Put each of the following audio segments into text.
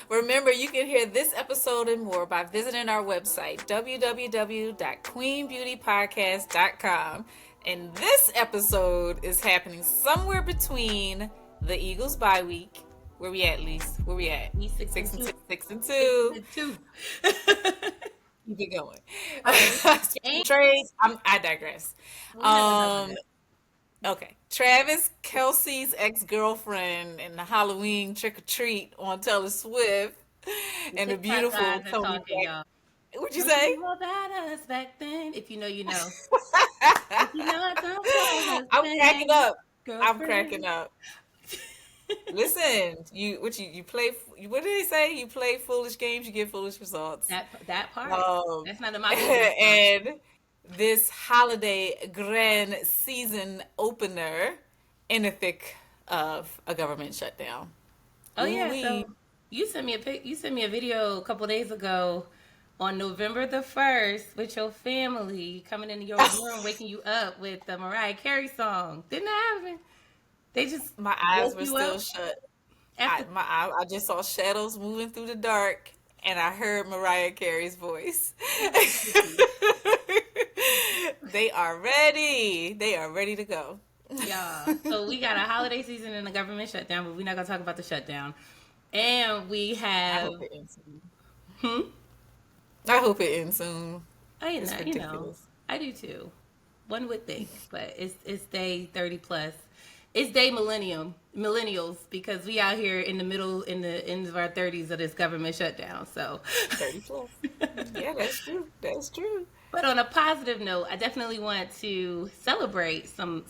Remember, you can hear this episode and more by visiting our website, www.queenbeautypodcast.com. And this episode is happening somewhere between the Eagles bye week. Where we at, Lise? Where we at? Six and two. 6-2. 6-2. Keep it going. And Trades. I digress. we're not gonna talk about Okay. Travis Kelsey's ex-girlfriend and the Halloween trick-or-treat on Taylor Swift the and the TikTok beautiful guys are Tony talking, Black. y'all. What'd you Don't say? you know about us back then? If you know, you know. If you know, don't tell us I'm cracking then, up. I'm girlfriend. cracking up. Listen, you play. What did they say? You play foolish games, you get foolish results. That part. Um, That's none of my business. and this holiday grand season opener in the thick of a government shutdown. Oh yeah, Ooh-wee. so you sent me a video a couple days ago on November the 1st with your family coming into your room, waking you up with the Mariah Carey song. Didn't that happen? They just My eyes woke were you still up shut. after. I just saw shadows moving through the dark, and I heard Mariah Carey's voice. They are ready. They are ready to go. Yeah. So we got a holiday season and a government shutdown, but we're not gonna talk about the shutdown. And we I have hope it ends soon. hmm? I hope it ends soon. It's You know, ridiculous. I do too. One would think, but it's day 30 plus. It's day millennials because we out here in the middle in the end of our 30s of this government shutdown. So 30 plus. Yeah, that's true. That's true. but on a positive note, I definitely want to celebrate some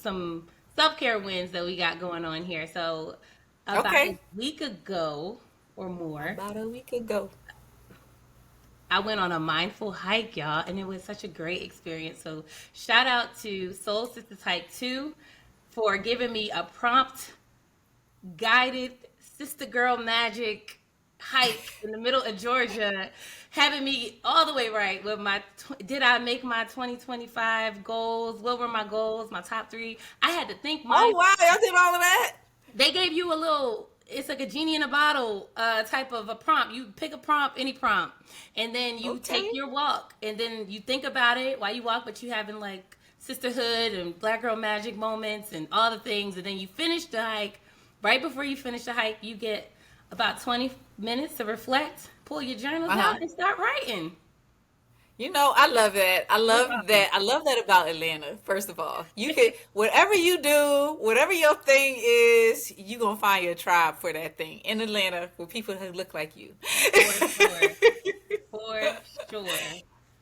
self-care wins that we got going on here. So about a Okay. week ago or more, About a week ago. I went on a mindful hike, y'all, and it was such a great experience. So shout out to Soul Sisters Hike 2 for giving me a prompt, guided sister girl magic hike in the middle of Georgia, having me all the way right with my did I make my 2025 goals? What were my goals? My top 3. I had to think Oh, mine. wow. Y'all did all of that? They gave you a little, it's like a genie in a bottle type of a prompt. You pick a prompt, any prompt, and then you take Okay. your walk, and then you think about it while you walk, but you having like sisterhood and black girl magic moments and all the things, and then you finish the hike. Right before you finish the hike, you get about 20 minutes to reflect, pull your journals Uh-huh. out, and start writing. You know, I love that. I It's love awesome. that. I love that about Atlanta. First of all, you can whatever you do, whatever your thing is, you gonna find your tribe for that thing in Atlanta with people who look like you. For sure. For sure.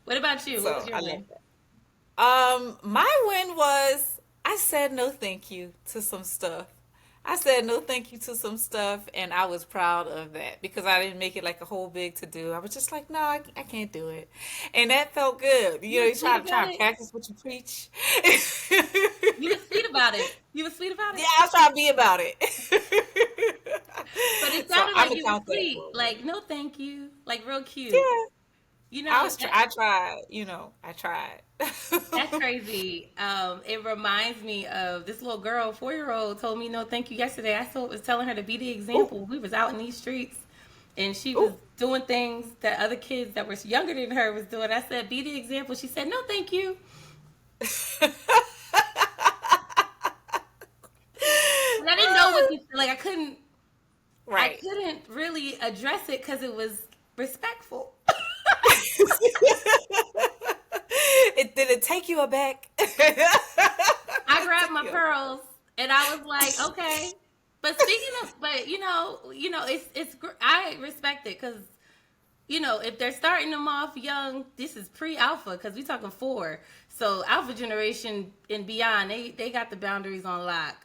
What about you? What was So your I love win? that. My win was I said no thank you to some stuff. I said no thank you to some stuff, and I was proud of that because I didn't make it like a whole big to do. I was just like, no, I can't do it, and that felt good. You You know, were you sweet try about to it. practice what you preach. You were sweet about it. You were sweet about Yeah, it. I was trying to be about it. But it So sounded I'm like gonna you were count that sweet. for a win. Like, no, thank you. Like, real cute. Yeah, You know, I tried. I tried. that's crazy. It reminds me of this little girl, 4-year-old, told me no, thank you yesterday. I still was telling her to be the Ooh, example. We was out in these streets, and she was ooh. doing things that other kids that were younger than her was doing. I said, be the example. She said, no, thank you. And I didn't know what to like. I Right. couldn't really address it because it was respectful. Did it take you aback? I It grabbed took my you aback. pearls and I was like, okay. But speaking of, but I respect it because if they're starting them off young, this is pre-alpha because we talking 4. So alpha generation and beyond, they got the boundaries on lock.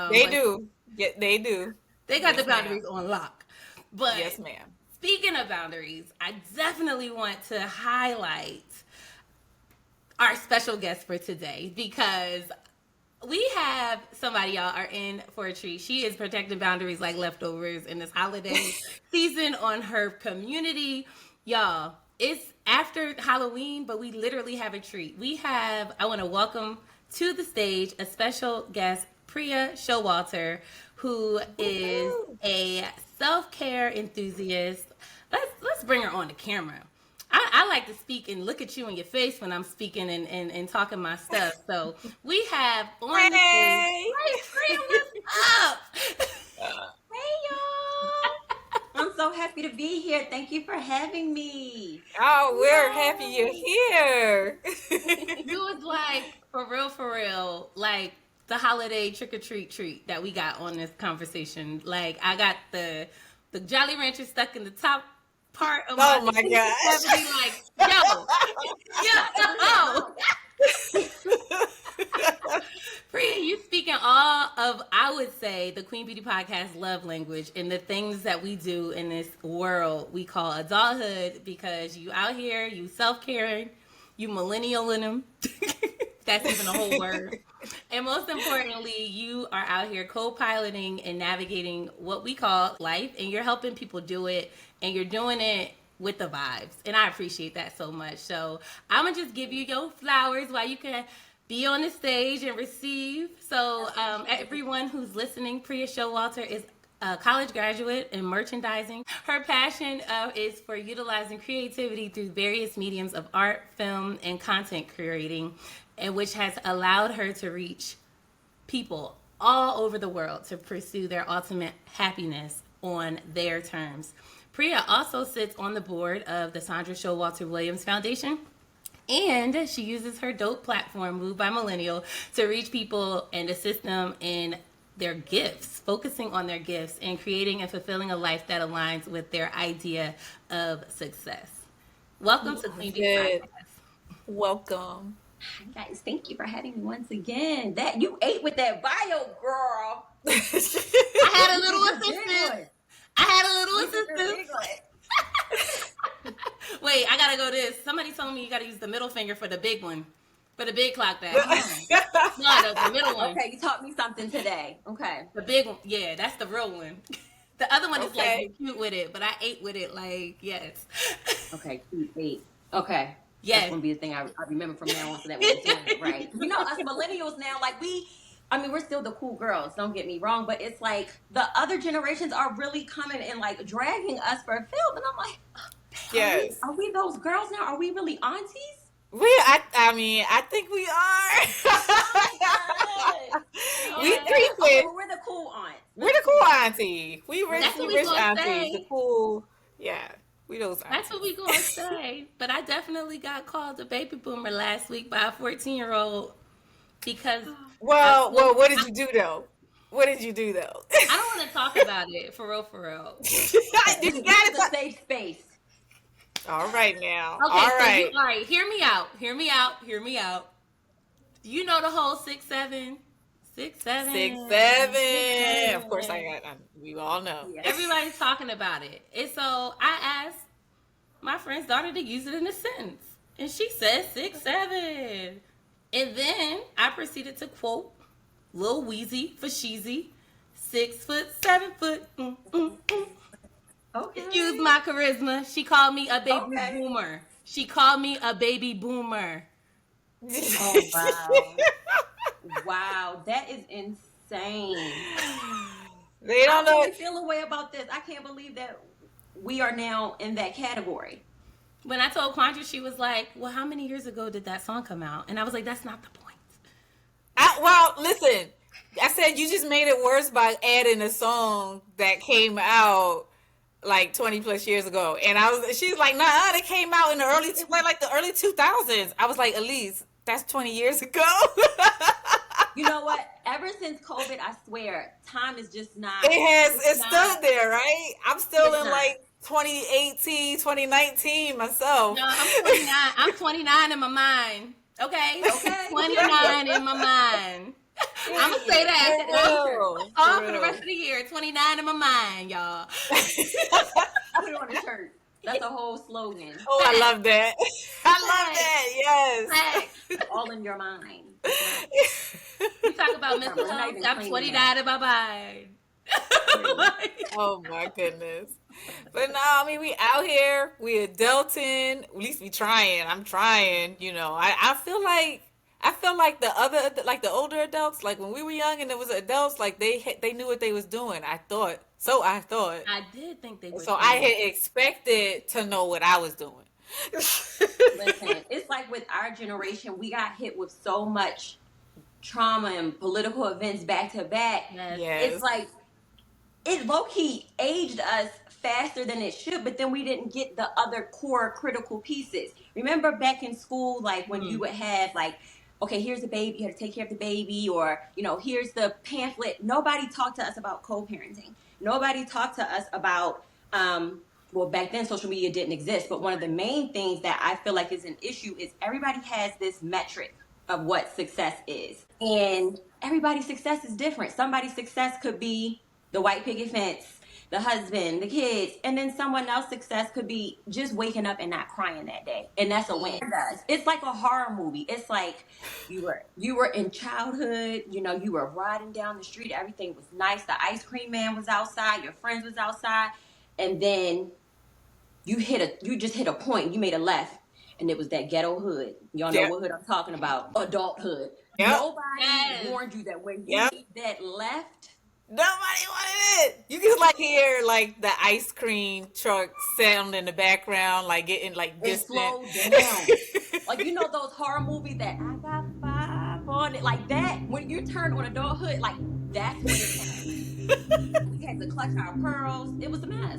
They But do. Yeah, they do. they got the Yes, ma'am. boundaries on lock. But Yes, ma'am. speaking of boundaries, I definitely want to highlight our special guest for today because we have somebody, y'all, are in for a treat. She is protecting boundaries like leftovers in this holiday season on her community. Y'all, it's after Halloween, but we literally have a treat. I want to welcome to the stage a special guest, Pria Showalter, who is Woohoo. a self-care enthusiast. Let's bring her on the camera. I like to speak and look at you in your face when I'm speaking and talking my stuff. So we have on the stage. Hey. Hey, Pria, what's up? Hey y'all! I'm so happy to be here. Thank you for having me. Oh, we're happy you're here. You was like, for real, like the holiday trick or treat that we got on this conversation. Like I got the Jolly Rancher stuck in the top part of my Oh my gosh. like, yo. Priya, you speaking all of, I would say, the Queen Beauty Podcast love language and the things that we do in this world we call adulthood, because you out here, you self-caring, you millennial in them. That's even a whole word. And most importantly, you are out here co-piloting and navigating what we call life, and you're helping people do it, and you're doing it with the vibes. And I appreciate that so much. So I'm going to just give you your flowers while you can be on the stage and receive. So everyone who's listening, Pria Showalter is a college graduate in merchandising. Her passion is for utilizing creativity through various mediums of art, film, and content creating, and which has allowed her to reach people all over the world to pursue their ultimate happiness on their terms. Pria also sits on the board of the Sandra Showalter Williams Foundation, and she uses her dope platform, Moved by Millennial, to reach people and assist them in their gifts, focusing on their gifts and creating and fulfilling a life that aligns with their idea of success. Welcome to Queen Bee Podcast. Welcome. Guys, thank you for having me once again. That you ate with that bio, girl. I had a little assistance. Wait, I gotta go this. Somebody told me you gotta use the middle finger for the big one. For the big clock back. No, the middle one. Okay, you taught me something today. Okay. The big one. Yeah, that's the real one. The other one is like cute with it, but I ate with it like, yes. Okay, cute ate. Okay. Yes. That's gonna be the thing I remember from now on, so that we're doing it right. You know, us millennials now, like we're still the cool girls, don't get me wrong, but it's like the other generations are really coming and like dragging us for a film, and I'm like, yes. Are we those girls now? Are we really aunties? I think we are. We creep it. We're the cool aunt. We're the cool auntie. We rich aunties. Say. The cool, yeah. We those aunties. That's what we gonna say. But I definitely got called a baby boomer last week by a 14-year-old because. Well, what did you do though? What did you do though? I don't want to talk about it for real. You got a safe space. All right now. Okay, all right. All right. Hear me out. You know the whole 6'7". 6'7". 6'7". Of course, we all know. Yeah. Everybody's talking about it. And so I asked my friend's daughter to use it in a sentence. And she said 6'7". And then I proceeded to quote Lil Weezy for Sheezy, 6 foot, 7 foot. Okay. Excuse my charisma. She called me a baby boomer. Oh, wow. Wow, that is insane. They don't know. I really feel a way about this. I can't believe that we are now in that category. When I told Quandra, she was like, well, how many years ago did that song come out? And I was like, that's not the point. Well, listen. I said you just made it worse by adding a song that came out like 20 plus years ago. And she's like, nah, it came out in the early 2000s. I was like, Elise, that's 20 years ago. You know what? Ever since COVID, I swear, time is just not. It's still there, right? I'm still in like 2018, 2019 myself. No, I'm 29. I'm 29 in my mind. Okay? 29 in my mind. I'm going to say that all for the rest of the year. 29 in my mind, y'all. Put it on a shirt. That's a whole slogan. Oh, I love that. Yes. All in your mind. You talk about mental health. I'm 29 in my mind. Oh my goodness. But no, I mean, we out here, we adulting, at least we trying. I'm trying, you know. I feel like the older adults, like when we were young and there was adults, like they knew what they was doing. I thought So I thought. I did think they were So I twins. had expected to know what I was doing. Listen, it's like with our generation, we got hit with so much trauma and political events back to back. Yes. It's Yes. like it low key aged us faster than it should, but then we didn't get the other core critical pieces. Remember back in school, like when you Mm. would have like, okay, here's the baby, you have to take care of the baby, or here's the pamphlet. Nobody talked to us about co-parenting. Nobody talked to us about well, back then social media didn't exist, but one of the main things that I feel like is an issue is everybody has this metric of what success is. And everybody's success is different. Somebody's success could be the white picket fence, the husband, the kids, and then someone else's success could be just waking up and not crying that day, and that's a win. It's like a horror movie. It's like you were in childhood, you were riding down the street, everything was nice, the ice cream man was outside, your friends was outside, and then you just hit a point, you made a left, and it was that ghetto hood. Y'all know Yep. what hood I'm talking about. Adulthood. Yep. Nobody Yes. warned you that when you Yep. made that left, Nobody wanted it. You can like hear like the ice cream truck sound in the background, like getting like it distant. slowed down. Like those horror movies that I got five on it, like that. When you turn on adulthood, like that's when it happened. We had to clutch our pearls. It was a mess.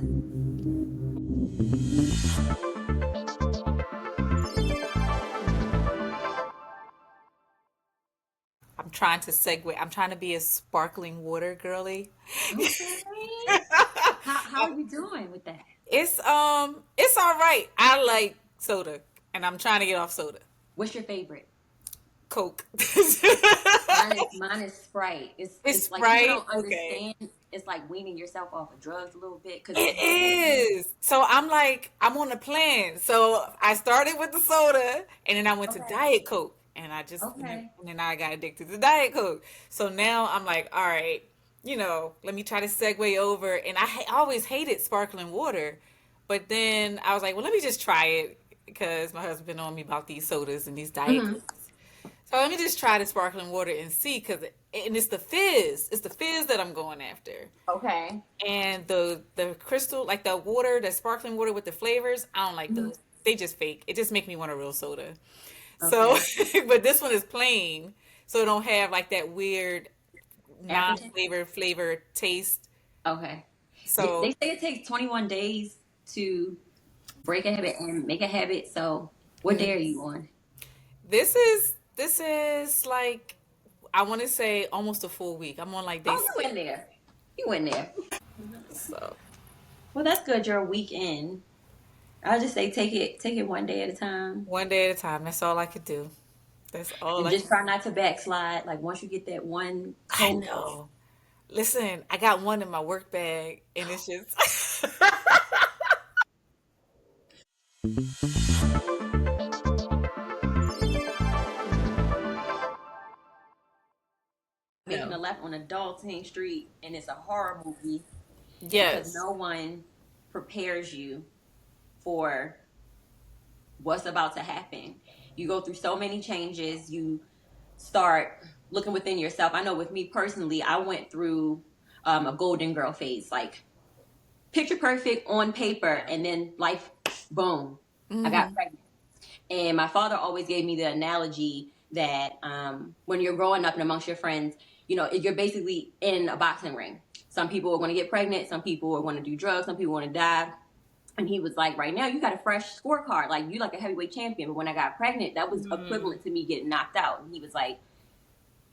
I'm trying to segue. I'm trying to be a sparkling water girly. Okay. How are you doing with that? It's all right. I like soda, and I'm trying to get off soda. What's your favorite? Coke. Mine is Sprite. It's It's like people Sprite. don't Okay. understand. It's like weaning yourself off of drugs a little bit because It is. So I'm like, I'm on a plan. So I started with the soda, and then I went to okay, Diet Coke, and okay, and then I got addicted to Diet Coke. So now I'm like, all right, let me try to segue over. And I always hated sparkling water, but then I was like, well, let me just try it because my husband been on me about these sodas and these Diet hmm Cokes. So let me just try the sparkling water and see, and it's the fizz. It's the fizz that I'm going after. okay. And the crystal, like the water, the sparkling water with the flavors, I don't like hmm those. They just fake. It just make me want a real soda. So, Okay. but this one is plain, so it don't have like that weird Aftertaste. flavor taste. Okay. They So say it takes 21 days to break a habit and make a habit. So, what day are mhm. you on? This is like, I want to say almost a full week. I'm on like day Oh, you six. in there. You in there. So Well, that's good. You're a week in. I'll just say take it one day at a time. one day at a time. That's all I could do. That's all And I just can. try not to backslide. Like once you get that one I coat of know. Listen, I got one in my work bag, and it's just. making No. a left on Adulthood Street, and it's a horror movie because Yes. no one prepares you for what's about to happen. You go through so many changes. You start looking within yourself. I know with me personally, I went through a golden girl phase, like picture perfect on paper, and then life, boom, I got Hmm. pregnant. And my father always gave me the analogy that when you're growing up and amongst your friends, you're basically in a boxing ring. Some people are going to get pregnant. Some people are going to do drugs. Some people want to die. And he was like, right now, you got a fresh scorecard. Like, you like a heavyweight champion. But when I got pregnant, that was Mm. equivalent to me getting knocked out. And he was like,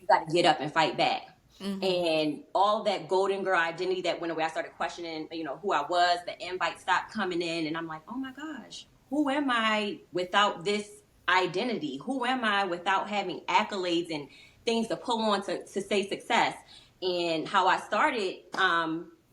you got to get up and fight back. Hmm. And all that golden girl identity that went away, I started questioning, who I was. The invite stopped coming in, and I'm like, oh my gosh, who am I without this identity? Who am I without having accolades and things to pull on to say success? And how I started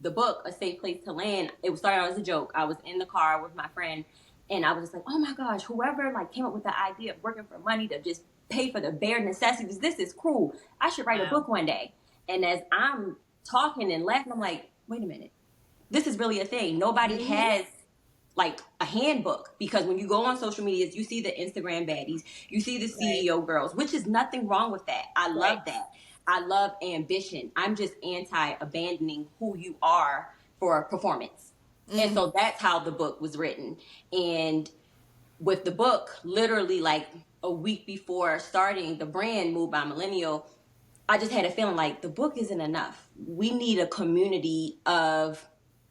the book, A Safe Place to Land, it was started out as a joke. I was in the car with my friend, and I was just like, oh my gosh, whoever like came up with the idea of working for money to just pay for the bare necessities, this is cruel. I should write a Wow. book one day. And as I'm talking and laughing, I'm like, wait a minute. This is really a thing. Nobody Hmm. has like a handbook because when you go on social media, you see the Instagram baddies, you see the Right. CEO girls, which is nothing wrong with that. I Right. love that. I love ambition. I'm just anti abandoning who you are for performance. And Mm. so that's how the book was written. And with the book, literally like a week before starting the brand Moved by Millennial, I just had a feeling like the book isn't enough. We need a community of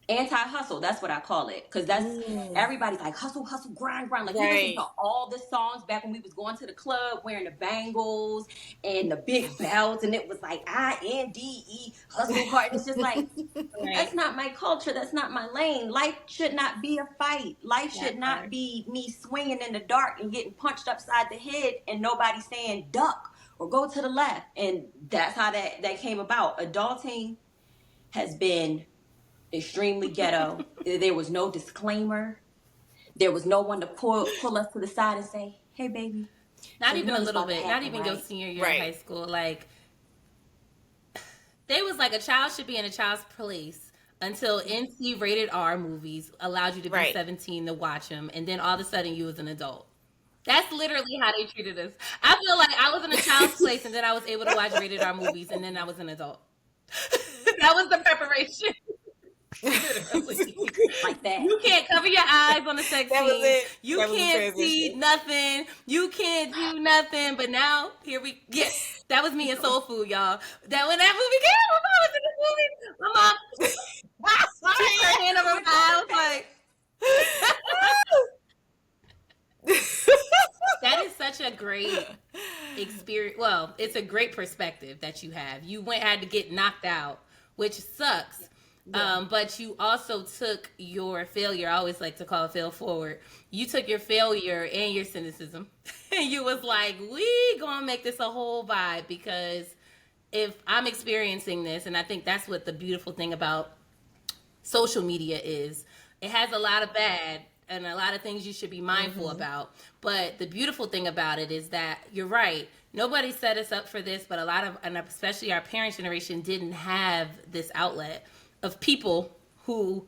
anti-hustle. That's what I call it. Because that's Mm. everybody's like hustle, hustle, grind, grind. Like we listened to Right. all the songs back when we was going to the club wearing the bangles and the big belts, and it was like INDE hustle hard. And it's just like that's Right. not my culture. That's not my lane. Life should not be a fight. Life should That not part. be me swinging in the dark and getting punched upside the head and nobody saying duck or go to the left. And that's how that came about. Adulting has been extremely ghetto. There was no disclaimer. There was no one to pull us to the side and say, "Hey, baby, Not so you even know a this little about to bit. Not happen, even your right?" senior year in high Right. school. Like they was like a child should be in a child's place until NC rated R movies allowed you to be Right. 17 to watch them, and then all of a sudden you was an adult. That's literally how they treated us. I feel like I was in a child's place, and then I was able to watch rated R movies, and then I was an adult. That was the preparation. Literally. Like that. You can't cover your eyes on the sex That was scene. it. You That was the can't see transition. nothing. You can't do nothing. But now, here we yes. That was me in Soul Food, y'all. That when that movie came, my mom was in this movie. My mom she put her hand over my With eye. I Robert was like, Pattinson. that is such a great experience. Well, it's a great perspective that you have. You had to get knocked out, which sucks. Yeah. But you also took your failure. I always like to call fail forward. You took your failure and your cynicism, and you was like, "We gonna make this a whole vibe because if I'm experiencing this, and I think that's what the beautiful thing about social media is. It has a lot of bad and a lot of things you should be mindful Mm-hmm. about. But the beautiful thing about it is that you're right. Nobody set us up for this, but a lot of, and especially our parents' generation, didn't have this outlet of people who,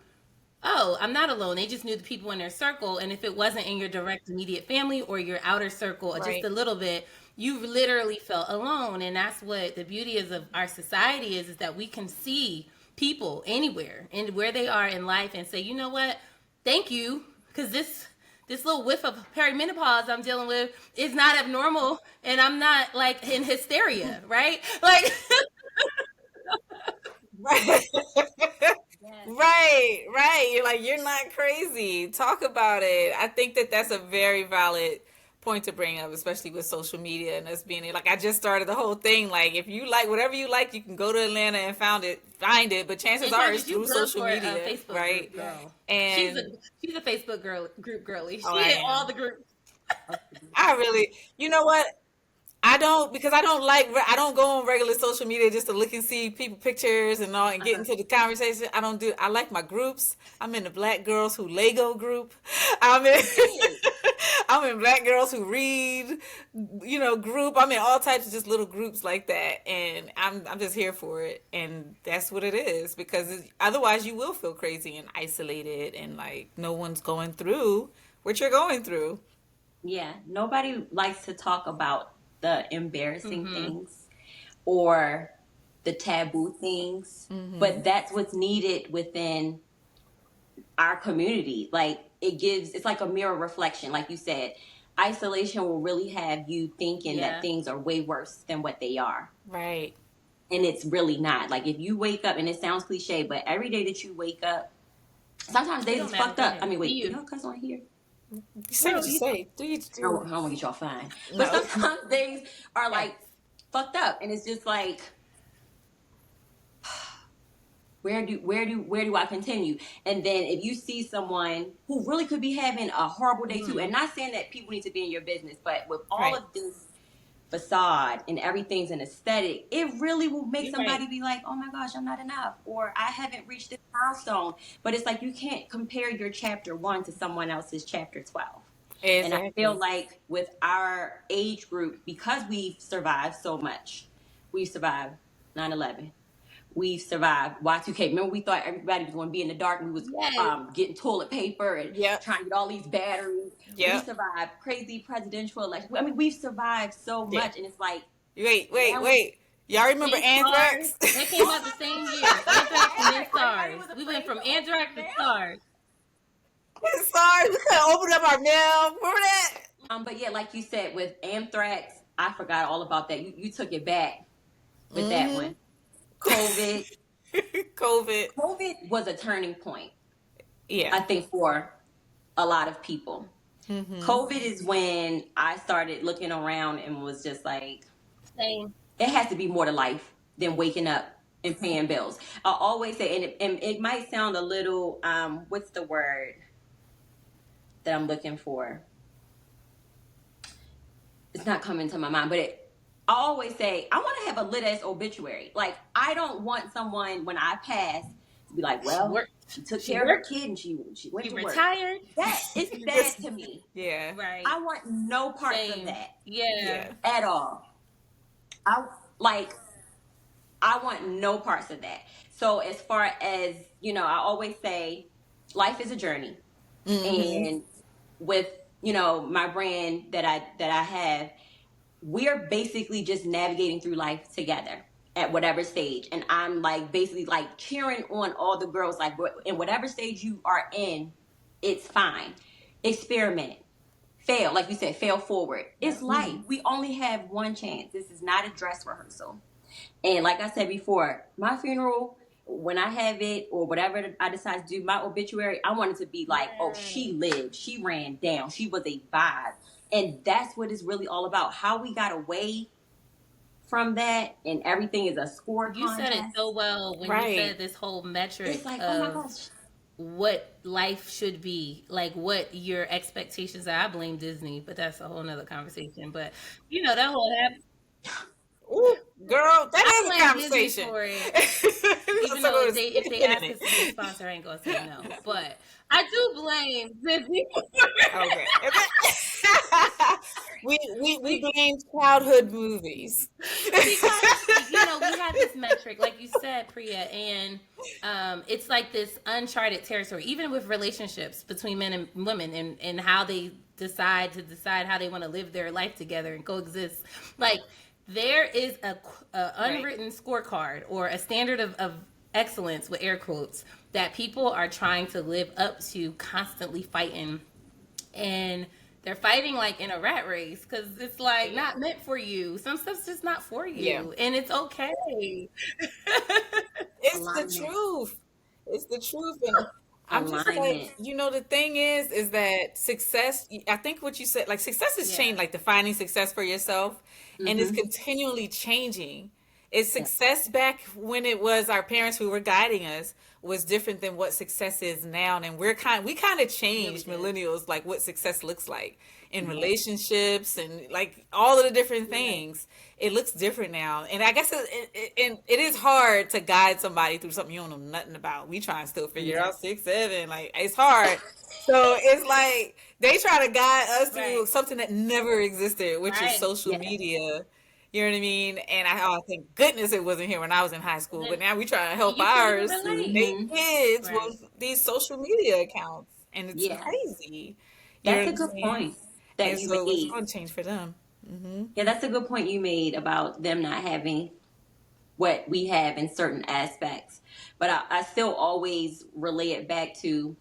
oh, I'm not alone. They just knew the people in their circle. And if it wasn't in your direct immediate family or your outer circle or just Right. a little bit, you literally felt alone. And that's what the beauty is of our society is that we can see people anywhere and where they are in life and say, you know what, thank you, because this little whiff of perimenopause I'm dealing with is not abnormal, and I'm not like in hysteria, right? Like, Right. Yes. Right, right. You're like, you're not crazy. Talk about it. I think that that's a very valid point to bring up, especially with social media and us being like, I just started the whole thing. Like, if you like whatever you like, you can go to Atlanta and find it. But chances and are it's Tanya, you through good social for a media, Facebook right? group, girl. She's a And she's a Facebook group girly. oh, She I in all am. the groups. I really, you know what? I don't because I don't go on regular social media just to look and see people pictures and all and get Uh-huh. into the conversation. I like my groups. I'm in the Black Girls Who Lego group. I'm in Period. I'm in Black Girls Who Read, group. I'm in all types of just little groups like that, and I'm just here for it, and that's what it is because otherwise you will feel crazy and isolated and like no one's going through what you're going through. Yeah. Nobody likes to talk about the embarrassing Mm-hmm. things or the taboo things, Mm-hmm. but that's what's needed within our community. Like it's like a mirror reflection. Like you said, isolation will really have you thinking that Yeah. things are way worse than what they are. Right. And it's really not. Like if you wake up, and it sounds cliche, but every day that you wake up, sometimes It days don't is matter. fucked Go up. I ahead. mean, Be wait, do you. y'all cuss on here? You say No, what you you say. Do you I do? don't want to get y'all fined. But No. sometimes days are yes. like fucked up, and it's just like, where do I continue? And then if you see someone who really could be having a horrible day too, Mm-hmm. and not saying that people need to be in your business, but with all Right. of this facade and everything's an aesthetic, it really will make You're right. somebody be like, oh my gosh, I'm not enough, or I haven't reached this milestone. But it's like you can't compare your chapter 1 to someone else's chapter 12. And I feel Exactly. like with our age group, because we've survived so much, we've survived 9/11, we've survived Y2K. Remember, we thought everybody was going to be in the dark, and we was Yes. getting toilet paper and Yep. trying to get all these batteries. We Yep. survived crazy presidential election. I mean, we've survived so Yeah. much, and it's like Wait, wait, now it's wait. Y'all remember And SARS. Anthrax? That came out the same year. Anthrax and then Everybody SARS. was We afraid went from to open Anthrax their to mail. SARS. Sorry, we couldn't open up our mail. Remember that? But yeah, like you said, with anthrax, I forgot all about that. You took it back with that one. COVID. COVID. COVID was a turning point, Yeah. I think, for a lot of people. COVID is when I started looking around and was just like, Same. it has to be more to life than waking up and paying bills. I always say, and it might sound a little, what's the word that I'm looking for? It's not coming to my mind, but I always say, I want to have a lit ass obituary. Like, I don't want someone when I pass to be like, She well, worked. she took She care of her worked. kid and she went She to work. retired. That is Just, sad to me. yeah. Right. I want no parts of Same. that Yeah. Yeah. at all. I like I want no parts of that. So as far as, I always say life is a journey. And with, my brand that I have, we're basically just navigating through life together at whatever stage. And I'm like basically like cheering on all the girls, like in whatever stage you are in, it's fine. Experiment. Fail, like you said, fail forward. It's life. We only have one chance. This is not a dress rehearsal. And like I said before, my funeral, when I have it or whatever I decide to do, my obituary, I want it to be like, oh, she lived, she ran down, she was a vibe. And that's what it's really all about. How we got away from that and everything is a score You said it contest. so well when you Right. said this whole metric It's like, oh my of gosh. what life should be, like what your expectations are. I blame Disney, but that's a whole nother conversation. But that whole Ooh, girl, I that is a blame Disney conversation. for it. We're Even gonna though go if to they spinning ask us to be a it. sponsor, I ain't gonna say no. But I do blame Disney for Okay. We it. blame childhood movies. Because we have this metric like you said, Priya, and it's like this uncharted territory even with relationships between men and women, and how they decide how they want to live their life together and coexist. Like there is a Right. unwritten scorecard or a standard of excellence with air quotes that people are trying to live up to, constantly fighting, and they're fighting like in a rat race because it's like not meant for you. Some stuff's just not for Yeah. you, and it's okay. It's the Alignment. truth. It's the truth. And I'm just like, Alignment. the thing is that success, I think what you said, like success has Yeah. changed, like defining success for yourself, and it's Mm-hmm. continually changing. It's Yeah. success back when it was our parents who were guiding us was different than what success is now. And we kind of Really changed, did. millennials, like what success looks like in Yeah. relationships and like all of the different Right. things. It looks different now. And I guess it is hard to guide somebody through something you don't know nothing about. We try and still figure Yeah. out 6, 7. Like it's hard. So it's like they try to guide us Right. through something that never existed, which is Right. social Yes. media. You know what I mean? And thank goodness it wasn't here when I was in high school. Then But now we try to help you can't even ours relate. make Mm-hmm. kids Right. with these social media accounts, and it's Yeah. crazy. You know That's what a I'm good saying? point that And you so it's made. going to change for them. Yeah, that's a good point you made about them not having what we have in certain aspects. But I still always relay it back to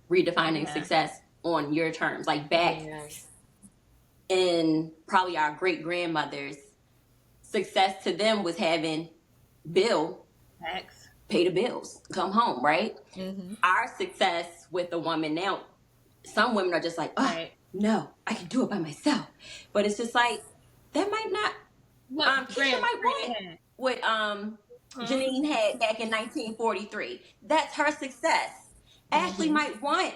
redefining Yeah. success on your terms. Like back Yes. in probably our great grandmothers, success to them was having Bill Facts. pay the bills, come home, right? Mm-hmm. Our success with a woman now, some women are just like, oh, Right. no, I can do it by myself. But it's just like, that might not, What Keisha might Granny want had? what Janine had back in 1943. That's her success. Ashley Mm-hmm. might want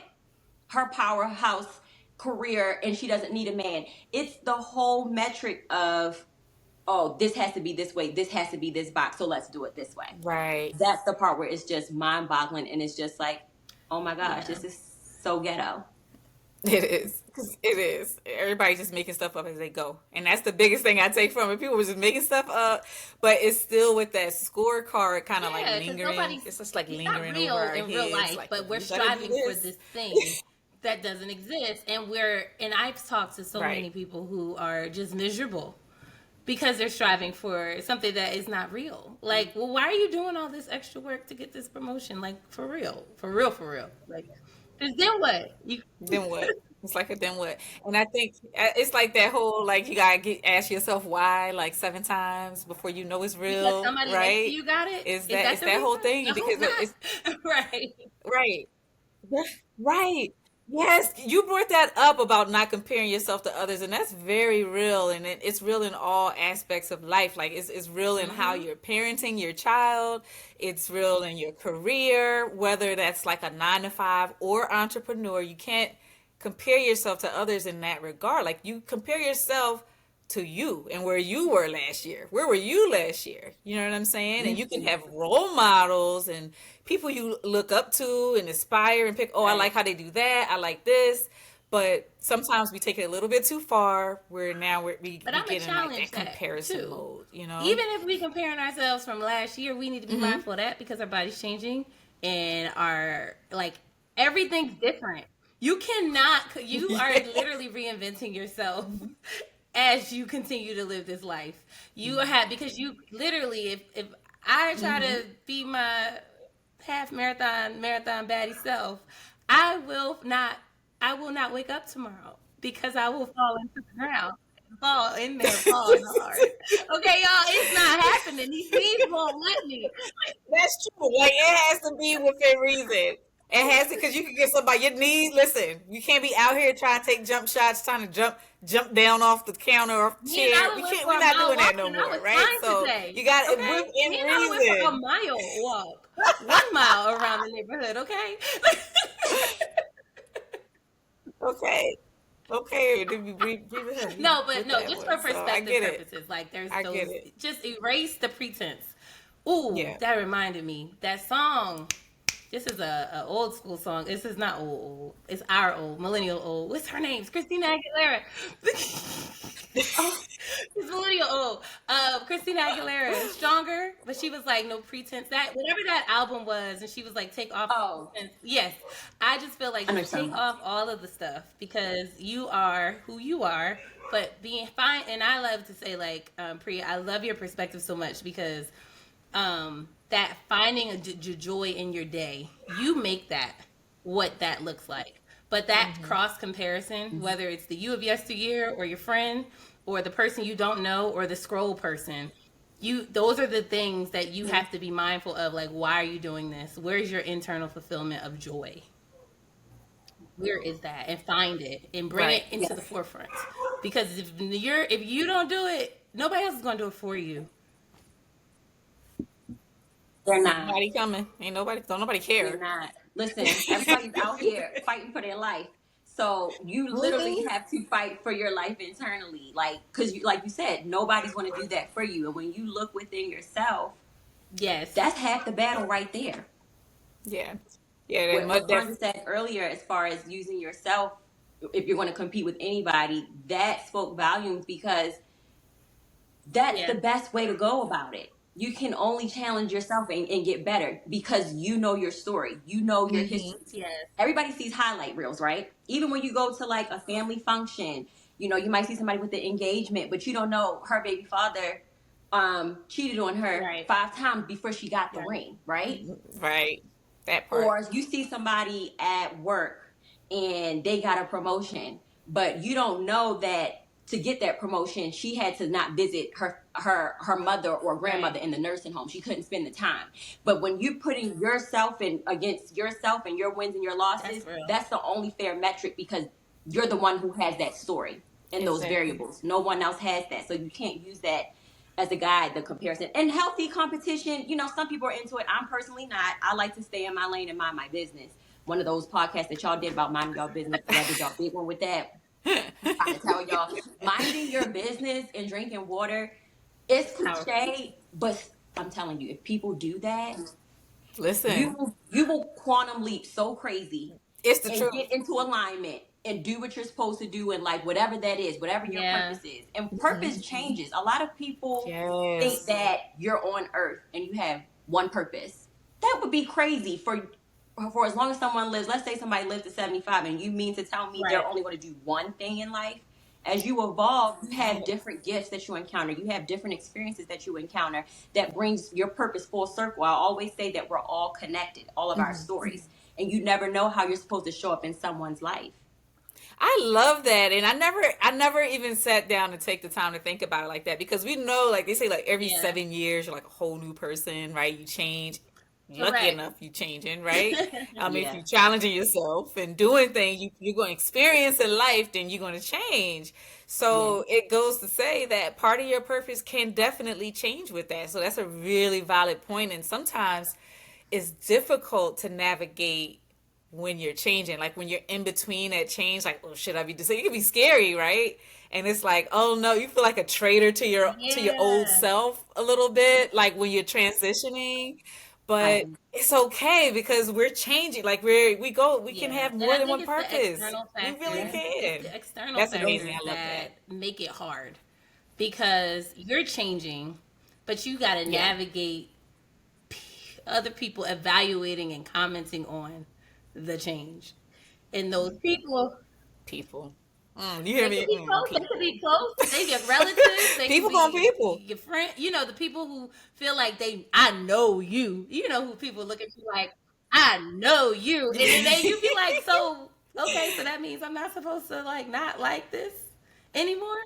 her powerhouse career and she doesn't need a man. It's the whole metric of, oh, this has to be this way, this has to be this box, so let's do it this way. Right. That's the part where it's just mind boggling and it's just like, oh my gosh, Yeah. this is so ghetto. It is. 'Cause it is. Everybody's just making stuff up as they go. And that's the biggest thing I take from it. People were just making stuff up, but it's still with that scorecard kind of like Yeah, because lingering. It's just like it's not lingering real over our in real heads. life, Like, but we're you better do striving for this. this thing that doesn't exist. And I've talked to so Right. many people who are just miserable. because they're striving for something that is not real. Like, well, why are you doing all this extra work to get this promotion? Like, for real, for real, for real. Like, 'cause then what? You Then what? It's like a then what? And I think it's like that whole like you gotta ask yourself why like 7 times before you know it's because real, somebody next to right? you got it. Is Is that that it's the that whole reason? thing I hope because it's not. Right. right. Yeah, right. Yes, you brought that up about not comparing yourself to others, and that's very real, and it's real in all aspects of life. Like it's real in how Mm-hmm. you're parenting your child. It's real in your career, whether that's like a 9 to 5 or entrepreneur. You can't compare yourself to others in that regard. Like you compare yourself to you and where you were last year. Where were you last year? You know what I'm saying? And you can have role models and people you look up to and aspire and pick, oh, I like Right. how they do that. I like this. But sometimes we take it a little bit too far where now But we I'm gonna get in like challenge that that comparison too. mode, you know? Even if we comparing ourselves from last year, we need to be Hmm. mindful of that because our body's changing and our like everything's different. You cannot. You are Yeah. literally reinventing yourself as you continue to live this life. You have because you literally, if I try Hmm. to be my half marathon baddie self, I will not. I will not wake up tomorrow because I will fall into the ground. Fall in there, falling hard. Okay, y'all, it's not happening. These knees won't let me. That's true. Like it has to be within reason. It has to because you can get somebody your knees. Listen, you can't be out here trying to take jump shots, trying to jump down off the counter or off the Me and chair. Nala We went can't. for We're a not mile doing that walk, no and I more, was right? fine So today. you got it Okay, me within and Nala went for a reason. mile walk, 1 mile around the neighborhood. Okay. Okay, okay. Then we breathe in No, but with no, that just one. for So I perspective get it. purposes, like there's I get those, it. just erase the pretense. Ooh, Yeah. that reminded me. That song, this is a old school song. This is not old. It's our old, millennial old. What's her name? It's Christina Aguilera. Oh, It's millennial old. Christina Aguilera, Stronger, but she was like, no pretense. That whatever that album was, and she was like, take off the oh, pretense. Yes, I just feel like I know just something take about. off all of the stuff because you are who you are. But being fine, and I love to say like, Priya, I love your perspective so much because that finding a joy in your day, you make that what that looks like. But that Hmm. cross comparison, whether it's the you of yesteryear or your friend or the person you don't know or the scroll person, you those are the things that you Yeah. have to be mindful of. Like, why are you doing this? Where's your internal fulfillment of joy? Where is that? And find it and bring it Right. into the Yes, forefront. Because if you don't do it, nobody else is gonna do it for you. they're Ain't not. nobody coming. Ain't nobody. Don't nobody They're care. not. Listen, everybody's out here fighting for their life. So you literally Hmm. have to fight for your life internally. Like, because you, like you said, nobody's going to do that for you. And when you look within yourself, Yes. that's half the battle right there. Yeah. Yeah. That What mud. Quanda said earlier, as far as using yourself, if you're going to compete with anybody, that spoke volumes because that's the Yeah. best way to go about it. You can only challenge yourself and get better because you know your story, you know your Hmm. history. Yes. Everybody sees highlight reels, right? Even when you go to like a family function, you might see somebody with the engagement, but you don't know her baby father cheated on her Right. 5 times before she got the Right. ring, right? Right. That part. Or you see somebody at work and they got a promotion, but you don't know that to get that promotion, she had to not visit her mother or grandmother Right. in the nursing home. She couldn't spend the time. But when you're putting yourself in against yourself and your wins and your losses, That's real. that's the only fair metric because you're the one who has that story and those Exactly. variables. No one else has that. So you can't use that as a guide, the comparison. And healthy competition, some people are into it. I'm personally not. I like to stay in my lane and mind my business. One of those podcasts that y'all did about minding y'all business, y'all did y'all big one with that. I'm trying to tell y'all, minding your business and drinking water, it's Powerful. cliche, but I'm telling you, if people do that, you Listen, will you will quantum leap so crazy it's the and truth. get into alignment and do what you're supposed to do and like whatever that is, whatever your Yeah. purpose is. And Hmm. purpose changes. A lot of people think Yes. that you're on earth and you have one purpose. That would be crazy for as long as someone lives. Let's say somebody lives to 75 and you mean to tell me they're Right. only going to do one thing in life As you evolve, you have Right. different gifts that you encounter. You have different experiences that you encounter that brings your purpose full circle. I always say that we're all connected, all of our stories, and you never know how you're supposed to show up in someone's life. I love that, and I never even sat down to take the time to think about it like that because we know, like they say, like every Yeah. 7 years you're like a whole new person, right? You change. Lucky Correct. enough, you changing, right? If Yeah. you challenging yourself and doing things you're going to experience in life, then you're going to change. Yeah. So it goes to say that part of your purpose can definitely change with that. So that's a really valid point, and sometimes it's difficult to navigate when you're changing, like when you're in between that change, like, oh, should I be deciding? It can be scary, right? And it's like, oh no, you feel like a traitor to your old Yeah. self a little bit, like when you're transitioning. I But it's okay because we're changing. Like we can Yeah. have And more I than think one it's the purpose. external We really yeah. factors. It's can. the external That's amazing. factors I love that that. make it hard because you're changing, but you got to Yeah. navigate other people evaluating and commenting on the change. And those people, People. You hear they could me? be close. They could People. be close. They your relatives. They could People gonna be people. your friend. You know, the people who feel like I know you. You know who people look at you like, I know you, and then you be like, so okay, so that means I'm not supposed to like not like this anymore.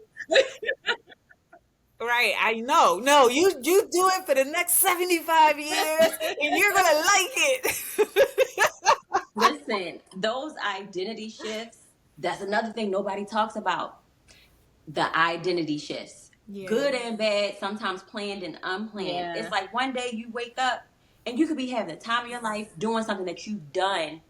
Right, I know. No, you do it for the next 75 years and you're gonna like it. Listen, those identity shifts, that's another thing nobody talks about. The identity shifts, good Yes. and bad, sometimes planned and unplanned. It's Yeah. like one day you wake up and you could be having the time of your life doing something that you've done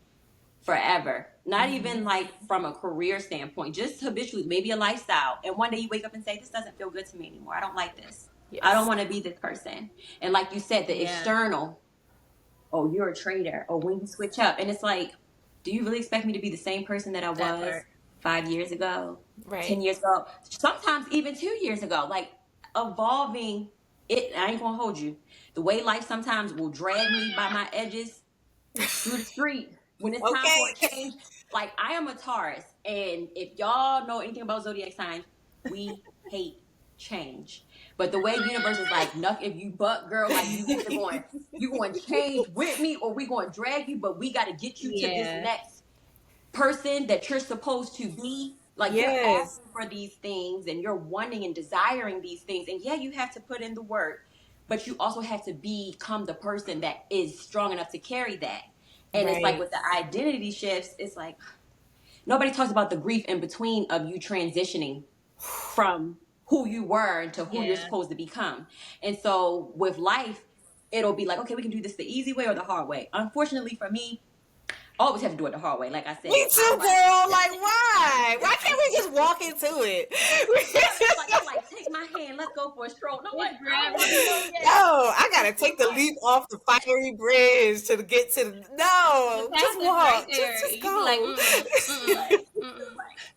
forever. Not even like from a career standpoint, just habitually, maybe a lifestyle. And one day you wake up and say, this doesn't feel good to me anymore. I don't like this. I don't Yes. want to be this person. And like you said, the Yeah. external, oh, you're a traitor, or when you switch up. And it's like, do you really expect me to be the same person that I That was part. 5 years ago, Right. 10 years ago, sometimes even 2 years ago? Like evolving it, I ain't gonna hold you. The way life sometimes will drag me by my edges through the street when it's time for a Okay. change. Like I am a Taurus, and if y'all know anything about zodiac signs, we hate change. But the way the universe is like, nothing. If you buck girl, like you going to change with me, or we going to drag you. But we got to get you to this Yeah. next person that you're supposed to be. Like you're Yes. asking for these things, and you're wanting and desiring these things, and yeah, you have to put in the work, but you also have to become the person that is strong enough to carry that. And it's like Right. with the identity shifts, it's like nobody talks about the grief in between of you transitioning from who you were to who you're Yeah. supposed to become. And so with life, it'll be like, okay, we can do this the easy way or the hard way. Unfortunately for me, I always have to do it the hard way. Like I Me said, too, girl. Like, why? Why can't we just walk into it? it's like I'm like, take my hand, let's go for a stroll. And I'm like, It's I don't want to go No, yet. I gotta It's too take the much. leap off the fiery bridge to get to the. The No, path just is right walk. Just there. just You be like, go. mm-mm, It's too mm-mm, much. It's too mm-mm. much.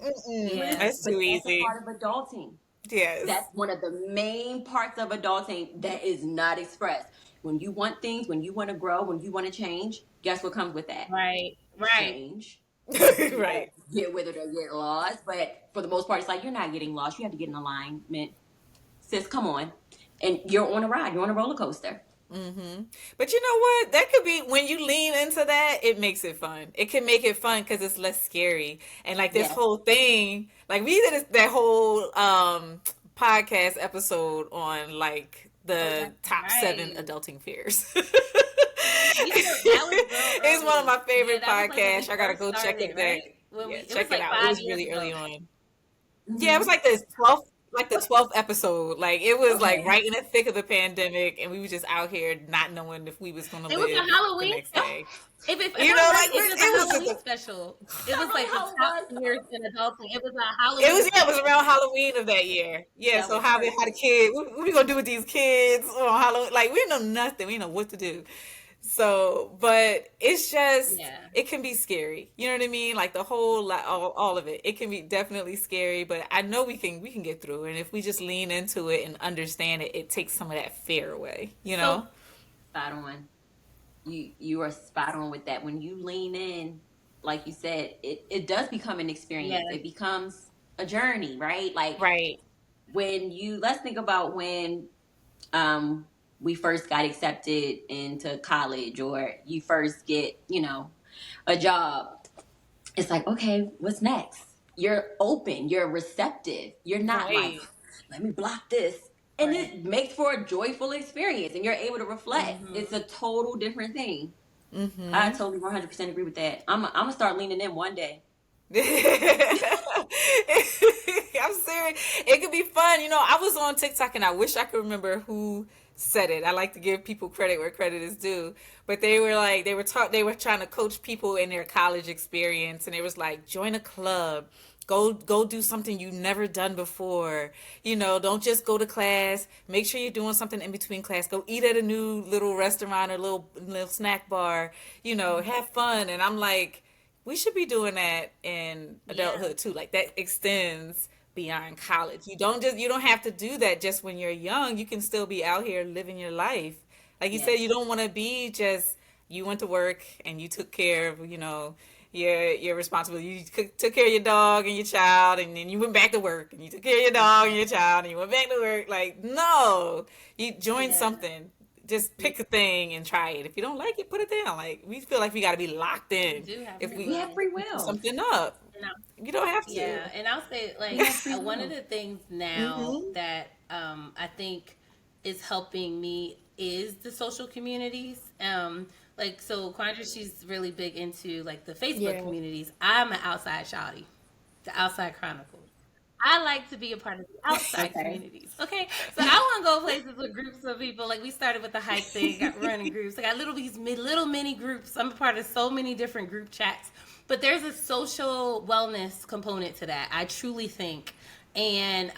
Mm-mm. Yeah. That's But too that's a easy. part of adulting. Yes. That's one of the main parts of adulting that is not expressed. When you want things, when you want to grow, when you want to change, guess what comes with that? Right. Right. Change. You gotta Right. get with it or get lost. But for the most part, it's like you're not getting lost. You have to get in alignment. Sis, come on. And you're on a ride, you're on a roller coaster. But you know what? That could be when you lean into that, it makes it fun. It can make it fun because it's less scary. And like this Yeah. whole thing, like we did that whole podcast episode on like Oh, the that's top seven right. adulting fears. That was real It's one of early. my Yeah, favorite that was like when we podcasts. I gotta first go check started, it back. right? When Yeah, it was check it like out. It five was years really ago. early on. Yeah, it was Hmm. like the 12th episode. Like it was like Okay. right in the thick of the pandemic, and we were just out here not knowing if we was gonna It was live a the Halloween. next day. If You I'm know, right, like it was it a was just Halloween special. It I was remember like the how it top was. years in adulting. It was a it Halloween was yeah, it was special. around Halloween of that year. Yeah, That so was how the perfect. kid what we gonna do with these kids on Halloween? Like we didn't know nothing. We didn't know what to do. So, but it's just Yeah. it can be scary. You know what I mean? Like the whole all of it. It can be definitely scary, but I know we can get through it. And if we just lean into it and understand it, it takes some of that fear away, you So know? Spot on. You are spot on with that. When you lean in, like you said, it does become an Yeah. experience. It becomes a journey, right? Like Right. when you, let's think about when um we first got accepted into college, or you first get, a job. It's like, okay, what's next? You're open, you're receptive. You're not like, Right. let me block this. And Right. it makes for a joyful experience, and you're able to reflect. It's Mm-hmm. a total different thing. I Mm-hmm. totally 100% agree with that. I'm gonna start leaning in one day. I'm serious. It could be fun. I was on TikTok and I wish I could remember who said it. I like to give people credit where credit is due. But they were like they were trying to coach people in their college experience, and it was like, join a club. Go do something you've never done before. Don't just go to class. Make sure you're doing something in between class. Go eat at a new little restaurant or little snack bar. Have fun. And I'm like, we should be doing that in Yeah. adulthood too. Like, that extends beyond college. You don't have to do that just when you're young. You can still be out here living your life. Like you said, you Yes. don't want to be just, you went to work and you took care of, your responsibility. You took care of your dog and your child, and then you went back to work, and you took care of your dog and your child, and you went back to work. Like, no, you join Yeah. something. Just pick a thing and try it. If you don't like it, put it down. Like, we feel like we got to be locked We in do have if free We we have will. free do will. something up. And I, You don't have to. yeah, and I'll say We like have free one of will. the things now Mm-hmm. that I think is helping me is the social communities. Like so, Quandra, she's really big into like the Facebook Yeah. communities. I'm an outside shawty, the outside chronicles. I like to be a part of the outside Okay. communities. Okay, so I want to go places with groups of people. Like we started with the hike thing, got running groups. I got little mini groups. I'm a part of so many different group chats. But there's a social wellness component to that. I truly think, and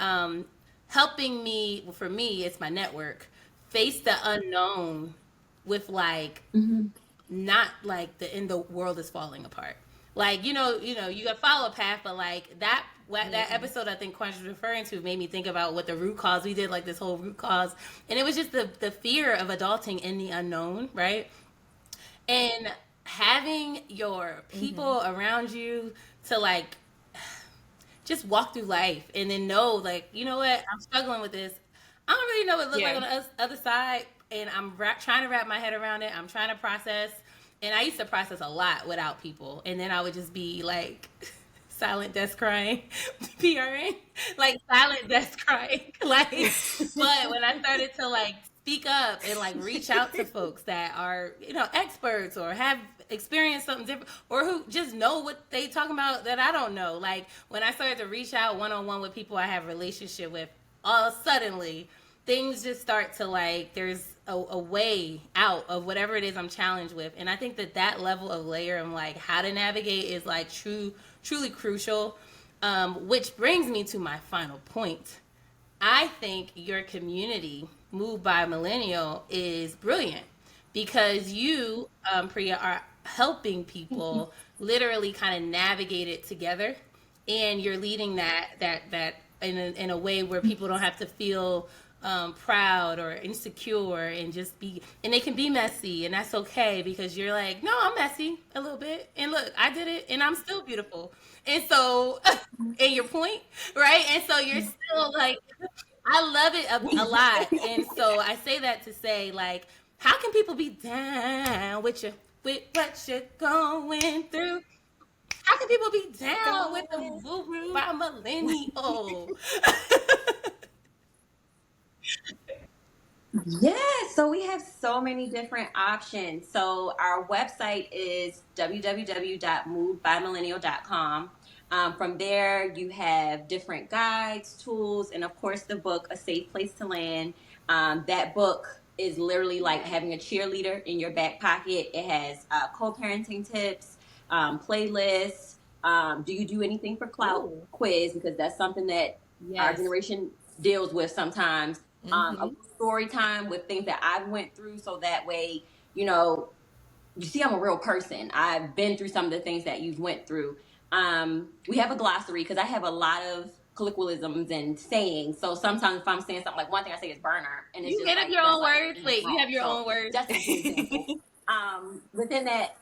helping me for me, it's my network. Face the unknown with like Hmm. not like the end the world is falling apart. Like you got to follow a path, but like that episode I think Quench was referring to made me think about what the root cause. We did like this whole root cause, and it was just the fear of adulting in the unknown, right? And having your Mm-hmm. people around you to like just walk through life and then know like you know what I'm struggling with this. I don't really know what it looks like Yeah. on the other side, and I'm trying to wrap my head around it. I'm trying to process, and I used to process a lot without people, and then I would just be like silent death crying, PRing, like silent death crying, like. But when I started to like speak up and like reach out to folks that are experts or have experienced something different or who just know what they talking about that I don't know, like when I started to reach out one on one with people I have a relationship with, all suddenly things just start to like there's a way out of whatever it is I'm challenged with, and I think that level of layer and like how to navigate is like truly crucial. Which brings me to my final point. I think your community, Moved by Millennial, is brilliant because you, Priya, are helping people literally kind of navigate it together, and you're leading that in a way where people don't have to feel proud or insecure and just be, and they can be messy, and that's okay because you're like, no, I'm messy a little bit, and look, I did it, and I'm still beautiful, and so, and your point, right, and so you're still like, I love it a lot, and so I say that to say like, how can people be down with you with what you're going through? How can people be down with the Going move through. by millennial? Yes, so we have so many different options. So our website is www.movedbymillennial.com. From there, you have different guides, tools, and of course, the book, A Safe Place to Land. That book is literally like having a cheerleader in your back pocket. It has co-parenting tips, playlists. Do you do anything for clout Ooh, quiz? Because that's something that our yes. generation deals with sometimes. A Mm-hmm. story time with things that I've went through, so that way, you know, you see I'm a real person. I've been through some of the things that you've went through. We have a glossary because I have a lot of colloquialisms and sayings. So sometimes if I'm saying something, like one thing I say is burner, and it's You just made up like your that's own like words. Wait, you have wrong. your So own words. that's just an example. Within that,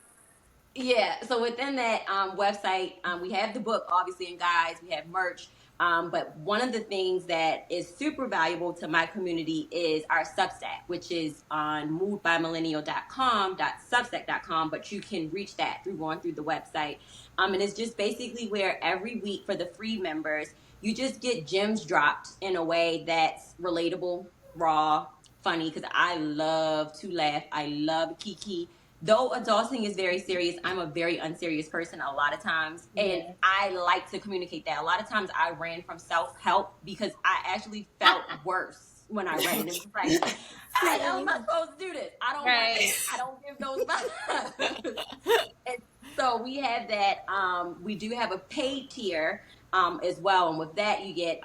Yeah, so within that website, we have the book, obviously, and guides. We have merch. But one of the things that is super valuable to my community is our Substack, which is on movedbymillennial.com.substack.com. But you can reach that through going through the website. And it's just basically where every week for the free members, you just get gems dropped in a way that's relatable, raw, funny, because I love to laugh. I love Kiki. Though adulting is very serious, I'm a very unserious person a lot of times. And Yeah. I like to communicate that. A lot of times I ran from self help because I actually felt worse when I read it. It was like, how the hell am I supposed to do this? I don't want Right. that. I don't give those vibes. And so we have that. We do have a paid tier as well. And with that, you get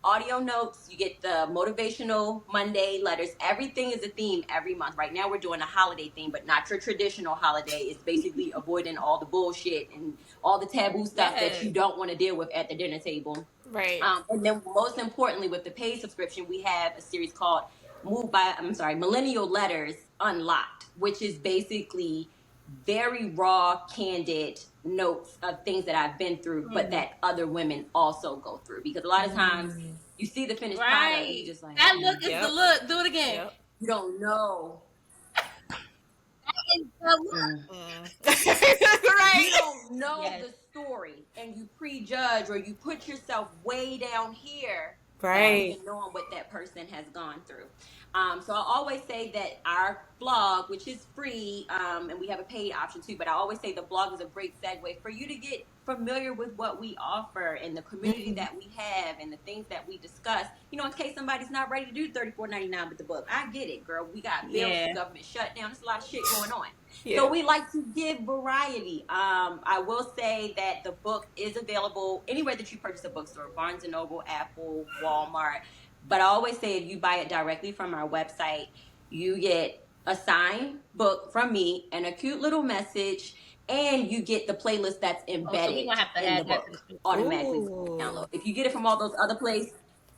audio notes, you get the motivational Monday letters. Everything is a theme every month. Right now, we're doing a holiday theme, but not your traditional holiday. It's basically avoiding all the bullshit and all the taboo stuff that you Yes. don't want to deal with at the dinner table. Right. And then, most importantly, with the paid subscription, we have a series called Millennial Letters Unlocked, which is basically very raw, candid notes of things that I've been through, but that other women also go through. Because a lot of times you see the finished product and Right. you're just like, That look is the Yep. look. Do it again. Yep. you don't know. It's the look. Mm. Right. You don't know Yes. the story and you prejudge or you put yourself way down here without Right. even knowing what that person has gone through. So I always say that our blog, which is free, and we have a paid option too, but I always say the blog is a great segue for you to get familiar with what we offer and the community that we have and the things that we discuss. You know, in case somebody's not ready to do $34.99 with the book. I get it, girl. We got bills, Yeah. government shutdown. There's a lot of shit going on. Yeah. So we like to give variety. I will say that the book is available anywhere that you purchase a bookstore, Barnes & Noble, Apple, Walmart. But I always say if you buy it directly from our website, you get a signed book from me and a cute little message, and you get the playlist that's Oh, so we're embedded gonna have to in the add that to book the show. automatically Ooh. download. If you get it from all those other places,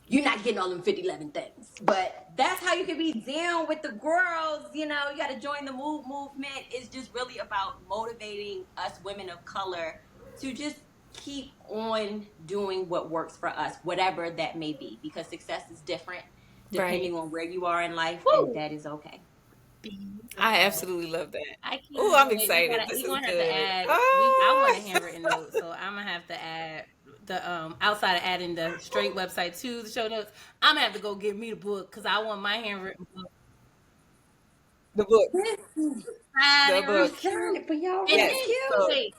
you're not getting all them 5011 things. But that's how you can be down with the girls. You know, you got to join the Move movement. It's just really about motivating us women of color to just keep on doing what works for us, whatever that may be, because success is different Right. depending on where you are in life, and Woo. that is okay. I absolutely love that. I can't Oh, I'm wait. excited. This We is gonna have to good. add. I want a Oh. handwritten note, so I'm gonna have to add the outside of adding the straight website to the show notes. I'm gonna have to go get me the book because I want my handwritten book. The book. The And real book. Sign cute. it for y'all And real Yes. then So, cute. wait,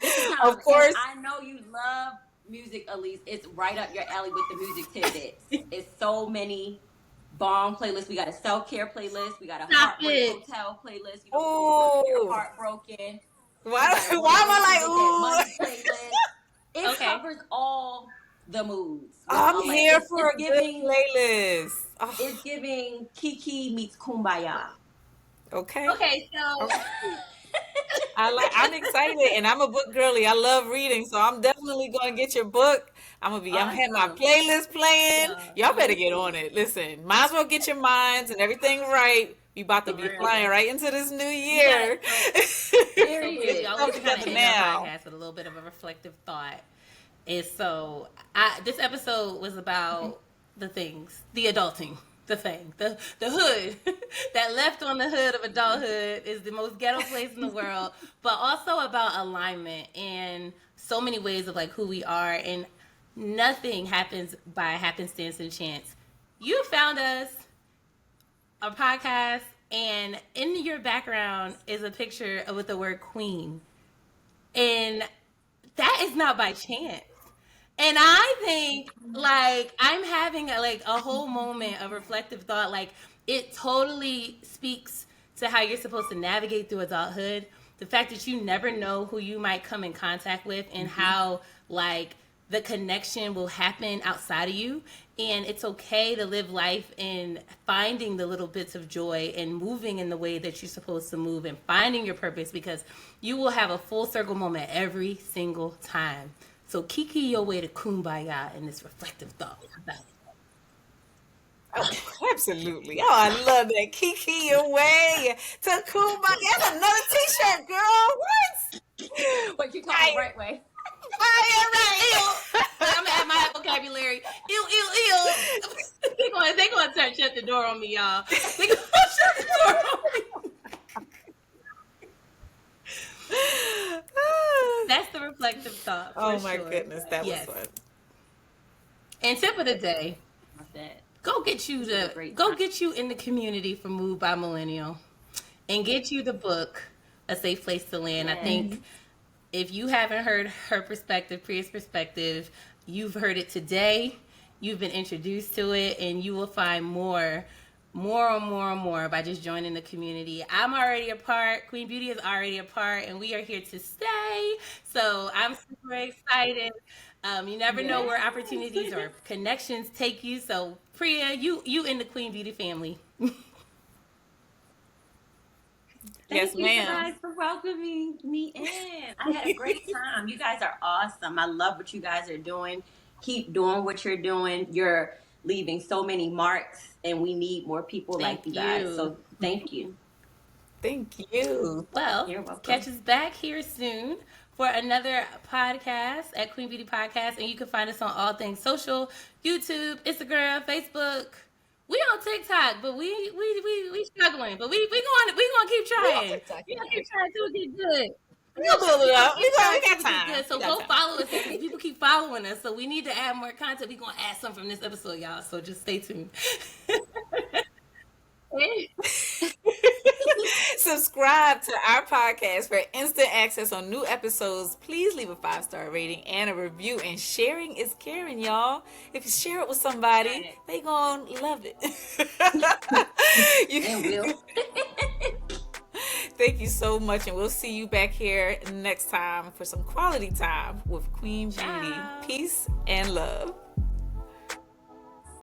This is of and course. I know you love music, Elise. It's right up your alley with the music tidbits. It's so many bomb playlists. We got a self-care playlist. We got a stop heartbreak it. hotel playlist. You know, when you're Ooh. heartbroken. We Why? got a Why am motivation to get that I money like, ooh? playlist. It Okay. covers all the moods with I'm all that. here for It's a good giving. playlist. Oh, It's giving Kiki meets Kumbaya. okay. Okay. So Okay. I'm excited and I'm a book girly. I love reading, so I'm definitely gonna get your book. I'm having my Awesome. playlist playing. yeah, Y'all better get on it. Listen, might as well get your minds and everything right. We about to for be real. flying right into this new We got year. so because we Period. always Stuff try to together end our now. podcast with a little bit of a reflective thought. Is so this episode was about the things, the adulting, the thing, the hood that left on the hood of adulthood is the most ghetto place in the world, but also about alignment and so many ways of like who we are, and nothing happens by happenstance and chance. You found us a podcast, and in your background is a picture with the word queen, and that is not by chance. And I think like I'm having a whole moment of reflective thought. Like it totally speaks to how you're supposed to navigate through adulthood. The fact that you never know who you might come in contact with and how like the connection will happen outside of you. And it's okay to live life in finding the little bits of joy and moving in the way that you're supposed to move and finding your purpose, because you will have a full circle moment every single time. So kiki your way to kumbaya in this reflective thought. Oh, absolutely. Oh, I love that. Kiki away to Kumbaya. That's another t-shirt, girl. the right way. I'm gonna add my vocabulary. Ew, ew, ew. They gonna shut the door on me, y'all. They gonna shut the door on me. That's the reflective thought. Oh my sure. goodness, that Yes. was fun. And tip of the day: That. go get you get you in the community for Moved by Millennial, and get you the book, A Safe Place to Land. Yes. I think if you haven't heard her perspective, Priya's perspective, you've heard it today. You've been introduced to it, and you will find more by just joining the community. I'm already a part. Queen Beauty is already a part, and we are here to stay. So I'm super excited. You never know where opportunities or connections take you. So Priya, you in the Queen Beauty family. Yes, Thank you ma'am. guys for welcoming me in. I had a great time. You guys are awesome. I love what you guys are doing. Keep doing what you're doing. You're leaving so many marks, and we need more people like you guys. So thank you. Thank you. Well, You're welcome. catch us back here soon for another podcast at Queen Beauty Podcast, and you can find us on all things social: YouTube, Instagram, Facebook. We on TikTok, but we struggling. But we gonna keep trying. We gonna keep trying till we get good. We'll build it up. We got time. Good. So go follow us because people keep following us. So we need to add more content. We gonna add something from this episode, y'all. So just stay tuned. Subscribe to our podcast for instant access on new episodes. Please leave a 5-star rating and a review. And sharing is caring, y'all. If you share it with somebody, they gonna love it. And will. Thank you so much, and we'll see you back here next time for some quality time with Queen Beauty. Ciao. Peace and love.